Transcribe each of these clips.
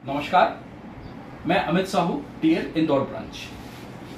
नमस्कार, मैं Amit Sahu, TL Indore branch.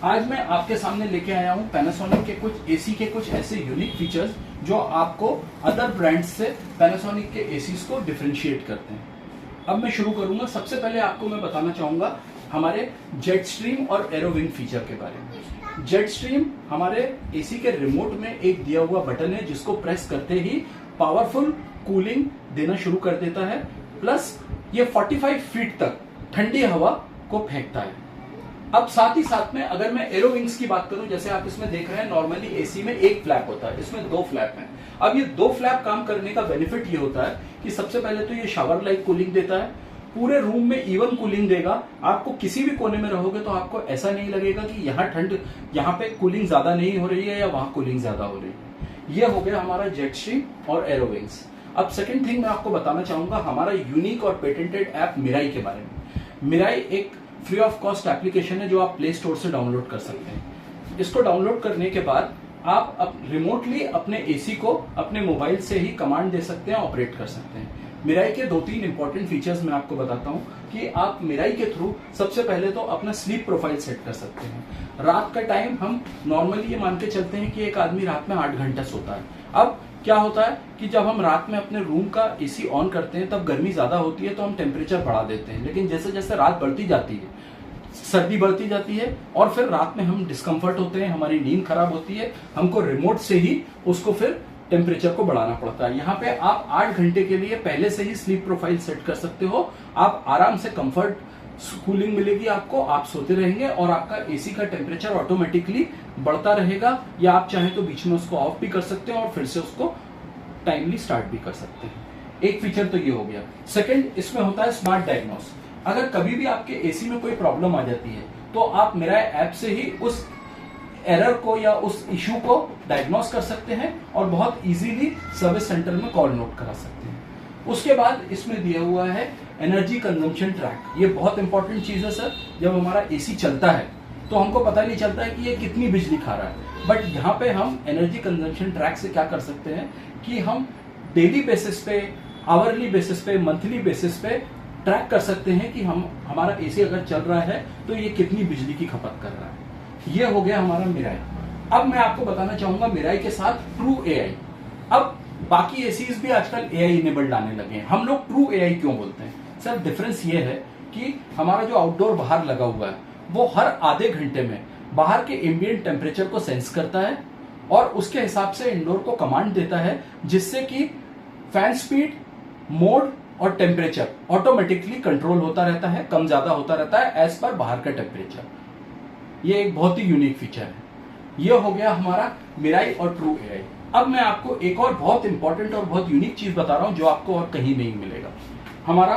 आज मैं आपके सामने लेके आया हूं पैनासोनिक के कुछ एसी के कुछ ऐसे यूनिक फीचर्स जो आपको अदर ब्रांड्स से पैनासोनिक के एसीज को डिफरेंशिएट करते हैं। अब मैं शुरू करूंगा। सबसे पहले आपको मैं बताना चाहूंगा हमारे जेट स्ट्रीम और एरोविंग फीचर के बारे में। जेट स्ट्रीम हमारे एसी के रिमोट में एक दिया हुआ बटन है जिसको प्रेस करते ही पावरफुल कूलिंग देना शुरू कर देता है, प्लस ये 45 फीट तक ठंडी हवा को फेंकता है। अब साथ ही साथ में अगर मैं एरोविंग्स की बात करूं, जैसे आप इसमें देख रहे हैं नॉर्मली एसी में एक फ्लैप होता है, इसमें 2 फ्लैप हैं। अब ये 2 फ्लैप काम करने का बेनिफिट ये होता है कि सबसे पहले तो ये शावर लाइक कूलिंग देता है, पूरे रूम में इवन कूलिंग देगा। आपको किसी भी कोने में रहोगे तो आपको ऐसा नहीं लगेगा कि यहाँ पे कूलिंग ज्यादा नहीं हो रही है या वहां कूलिंग ज्यादा हो रही है। ये हो गया हमारा जेट स्ट्रीम और एरोविंग्स। अब सेकंड थिंग मैं आपको बताना चाहूंगा हमारा यूनिक और पेटेंटेड ऐप मिराई के बारे में। मिराई एक फ्री ऑफ कॉस्ट एप्लीकेशन है जो आप प्ले स्टोर से डाउनलोड कर सकते हैं। इसको डाउनलोड करने के बाद आप रिमोटली अपने एसी को अपने मोबाइल से ही कमांड दे सकते हैं, ऑपरेट कर सकते हैं। मिराई के 2-3 इंपॉर्टेंट फीचर्स मैं आपको बताता हूं कि आप मिराई के थ्रू सबसे पहले तो अपना स्लीप प्रोफाइल सेट कर सकते हैं। रात का टाइम हम नॉर्मली ये मान के चलते हैं कि एक आदमी रात में 8 घंटा सोता है। अब क्या होता है कि जब हम रात में अपने रूम का एसी ऑन करते हैं तब गर्मी ज्यादा होती है तो हम टेम्परेचर बढ़ा देते हैं, लेकिन जैसे जैसे रात बढ़ती जाती है सर्दी बढ़ती जाती है और फिर रात में हम डिस्कम्फर्ट होते हैं, हमारी नींद खराब होती है, हमको रिमोट से ही उसको फिर टेम्परेचर को बढ़ाना पड़ता है। यहाँ पे आप 8 घंटे के लिए पहले से ही स्लीप प्रोफाइल सेट कर सकते हो। आप आराम से कंफर्ट कूलिंग मिलेगी आपको, आप सोते रहेंगे और आपका एसी का टेम्परेचर ऑटोमेटिकली बढ़ता रहेगा, या आप चाहें तो बीच में उसको ऑफ भी कर सकते हैं और फिर से उसको टाइमली स्टार्ट भी कर सकते हैं। एक फीचर तो ये हो गया। सेकंड, इसमें होता है स्मार्ट डायग्नोस। अगर कभी भी आपके एसी में कोई प्रॉब्लम आ जाती है तो आप मेरा ऐप से ही उस एरर को या उस इश्यू को डायग्नोस कर सकते हैं और बहुत इजीली सर्विस सेंटर में कॉल नोट करा सकते हैं। उसके बाद इसमें दिया हुआ है एनर्जी कंजम्पशन ट्रैक। ये बहुत इंपॉर्टेंट चीज है सर। जब हमारा एसी चलता है तो हमको पता नहीं चलता है कि ये कितनी बिजली खा रहा है, बट यहाँ पे हम एनर्जी कंजम्पशन ट्रैक से क्या कर सकते हैं कि हम डेली बेसिस पे, आवरली बेसिस पे, मंथली बेसिस पे ट्रैक कर सकते हैं कि हमारा एसी अगर चल रहा है तो ये कितनी बिजली की खपत कर रहा है। ये हो गया हमारा मिराई। अब मैं आपको बताना चाहूंगा मिराई के साथ ट्रू एआई। अब बाकी एसीज भी आजकल एआई इनेबल्ड आने लगे हैं। हम लोग ट्रू एआई क्यों बोलते हैं सर? डिफरेंस ये है कि हमारा जो आउटडोर बाहर लगा हुआ है वो हर आधे घंटे में बाहर के एम्बिएंट टेम्परेचर को सेंस करता है और उसके हिसाब से इंडोर को कमांड देता है, जिससे कि फैन स्पीड, मोड और टेम्परेचर ऑटोमेटिकली कंट्रोल होता रहता है, कम ज्यादा होता रहता है एज पर बाहर का टेम्परेचर। ये एक बहुत ही यूनिक फीचर है। ये हो गया हमारा मिराई और ट्रू एआई। अब मैं आपको एक और बहुत इंपॉर्टेंट और बहुत यूनिक चीज बता रहा हूं जो आपको और कहीं नहीं मिलेगा। हमारा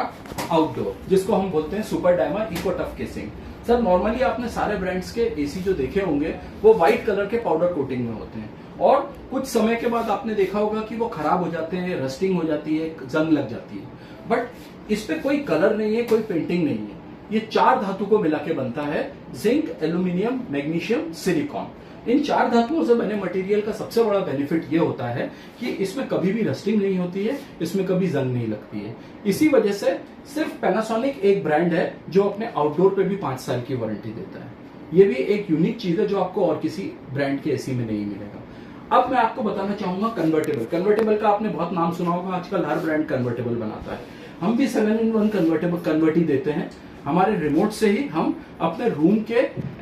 आउटडोर, जिसको हम बोलते हैं super Dyma eco tough casing. Sir normally आपने सारे ब्रांड्स के एसी जो देखे होंगे वो व्हाइट कलर के पाउडर कोटिंग में होते हैं और कुछ समय के बाद आपने देखा होगा कि वो खराब हो जाते हैं, रस्टिंग हो जाती है, जंग लग जाती है। बट इस पे कोई कलर नहीं है, कोई पेंटिंग नहीं है। ये 4 धातु को मिला के बनता है, जिंक, एल्यूमिनियम, मैग्नीशियम, सिलिकॉन। इन 4 धातुओं से बने मटेरियल का सबसे बड़ा बेनिफिट ये होता है कि इसमें कभी भी रस्टिंग नहीं होती है, इसमें कभी जंग नहीं लगती है। इसी वजह से सिर्फ पैनासोनिक एक ब्रांड है जो अपने आउटडोर पे भी 5 साल की वारंटी देता है। ये भी एक यूनिक चीज है जो आपको और किसी ब्रांड के एसी में नहीं मिलेगा। अब मैं आपको बताना चाहूंगा कन्वर्टेबल। कन्वर्टेबल का आपने बहुत नाम सुना होगा, आजकल हर ब्रांड कन्वर्टेबल बनाता है। हम भी 7-in-1 कन्वर्टी देते हैं। हमारे रिमोट से ही हम अपने रूम के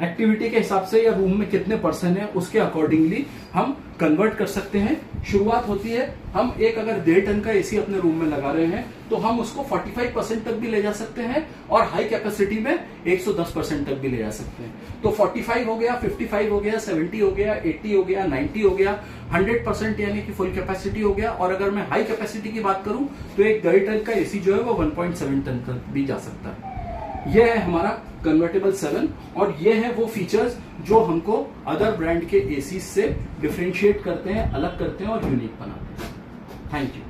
एक्टिविटी के हिसाब से या रूम में कितने पर्सन है उसके अकॉर्डिंगली हम कन्वर्ट कर सकते हैं। शुरुआत होती है, हम एक अगर 1.5 टन का एसी अपने रूम में लगा रहे हैं तो हम उसको 45% तक भी ले जा सकते हैं और हाई कैपेसिटी में 110% तक भी ले जा सकते हैं। तो 45 हो गया, 55 हो गया, 70 हो गया, 80 हो गया, 90 हो गया, 100% यानी कि फुल कैपेसिटी हो गया। और अगर मैं हाई कैपेसिटी की बात करूं तो एक 1.5 टन का एसी जो है वो 1.7 टन तक भी जा सकता है। यह है हमारा कन्वर्टेबल 7 और ये है वो फीचर्स जो हमको अदर ब्रांड के एसी से डिफरेंशिएट करते हैं, अलग करते हैं और यूनिक बनाते हैं। Thank you.